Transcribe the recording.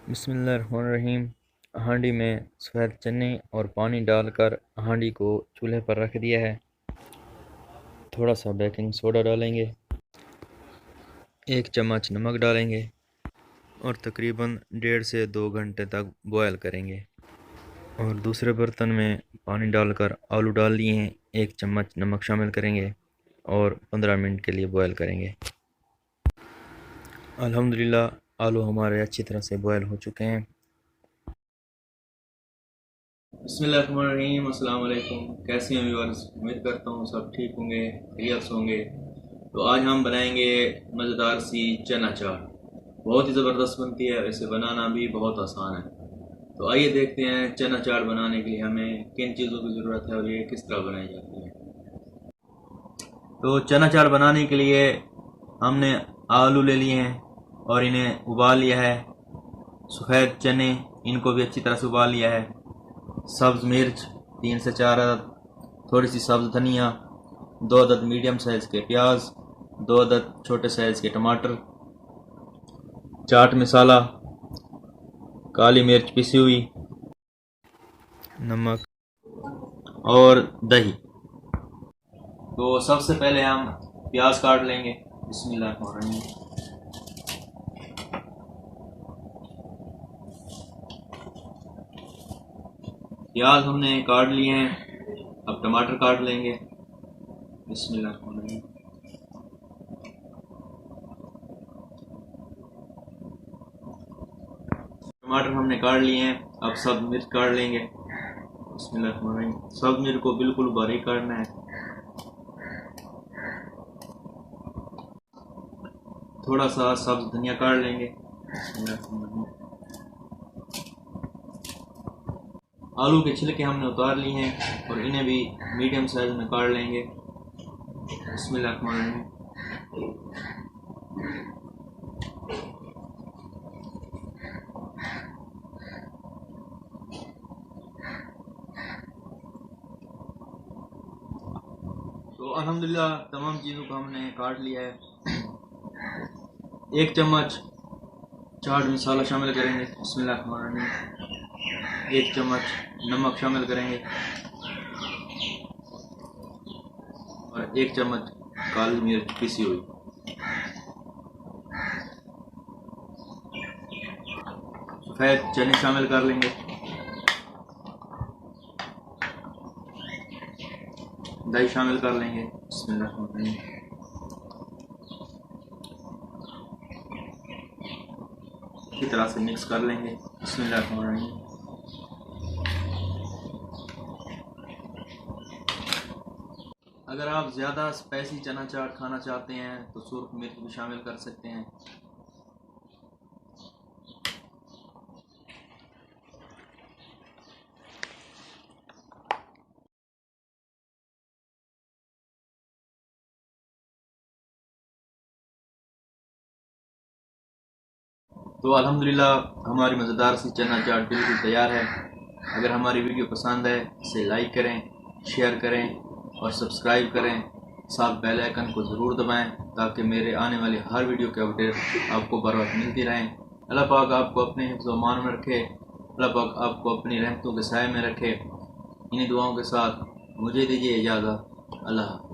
बिस्मिल्लाहिर्रहमानिर्रहीम। हांडी में सफ़ेद चने और पानी डालकर हांडी को चूल्हे पर रख दिया है। थोड़ा सा बेकिंग सोडा डालेंगे, 1 चम्मच नमक डालेंगे और तकरीबन 1.5 से 2 घंटे तक बॉयल करेंगे। और दूसरे बर्तन में पानी डालकर आलू डाल लिए हैं, 1 चम्मच नमक शामिल करेंगे और 15 मिनट के लिए बॉयल करेंगे। अल्हम्दुलिल्लाह आलू हमारे अच्छी तरह से बॉयल हो चुके हैं। बिस्मिल्लाहिर्रहमानिर्रहीम। अस्सलाम वालेकुम। कैसे हैं व्यूअर्स? उम्मीद करता हूँ सब ठीक होंगे, खैरियत से होंगे। तो आज हम बनाएंगे मज़ेदार सी चना चाट। बहुत ही ज़बरदस्त बनती है, इसे बनाना भी बहुत आसान है। तो आइए देखते हैं चना चाट बनाने के लिए हमें किन चीज़ों की ज़रूरत है और ये किस तरह बनाई जाती है। तो चना चाट बनाने के लिए हमने आलू ले लिए हैं और इन्हें उबाल लिया है। सफ़ेद चने, इनको भी अच्छी तरह से उबाल लिया है। सब्ज़ मिर्च 3 से 4 अदद, थोड़ी सी सब्ज़ धनिया, 2 अदद मीडियम साइज़ के प्याज, 2 अदद छोटे साइज़ के टमाटर, चाट मसाला, काली मिर्च पिसी हुई, नमक और दही। तो सबसे पहले हम प्याज काट लेंगे। बिस्मिल्लाहिर्रहमानिर्रहीम। प्याज हमने काट लिए हैं, अब टमाटर काट लेंगे। बिस्मिल्लाहिर्रहमानिर्रहीम। टमाटर हमने काट लिए हैं, अब सब मिर्च काट लेंगे। बिस्मिल्लाहिर्रहमानिर्रहीम। सब मिर्च को बिल्कुल बारीक काटना है। थोड़ा सा सब्ज धनिया काट लेंगे। बिस्मिल्लाहिर्रहमानिर्रहीम। आलू के छिलके हमने उतार लिए हैं और इन्हें भी मीडियम साइज में काट लेंगे। बिस्मिल्लाहिर्रहमानिर्रहीम। तो अल्हम्दुलिल्लाह तमाम चीज़ों को हमने काट लिया है। 1 चम्मच चाट मसाला शामिल करेंगे। बिस्मिल्लाहिर्रहमानिर्रहीम। 1 चम्मच नमक शामिल करेंगे और 1 चम्मच काली मिर्च पिसी हुई। सफ़ेद चने शामिल कर लेंगे। दही शामिल कर लेंगे। बिस्मिल्लाहिर्रहमानिर्रहीम। अच्छी तरह से मिक्स कर लेंगे। बिस्मिल्लाहिर्रहमानिर्रहीम। अगर आप ज़्यादा स्पाइसी चना चाट खाना चाहते हैं तो सुर्ख मिर्च भी शामिल कर सकते हैं। तो अल्हम्दुलिल्लाह हमारी मज़ेदार सी चना चाट बिल्कुल तैयार है। अगर हमारी वीडियो पसंद है इसे लाइक करें, शेयर करें और सब्सक्राइब करें। साथ बेल आइकन को ज़रूर दबाएं ताकि मेरे आने वाली हर वीडियो के अपडेट आपको बर वक्त मिलती रहें। अल्लाह पाक आपको अपने हिफ्ज़ व अमान में रखे। अल्लाह पाक आपको अपनी रहमतों के साए में रखे। इन्हीं दुआओं के साथ मुझे दीजिए इजाज़त। अल्लाह।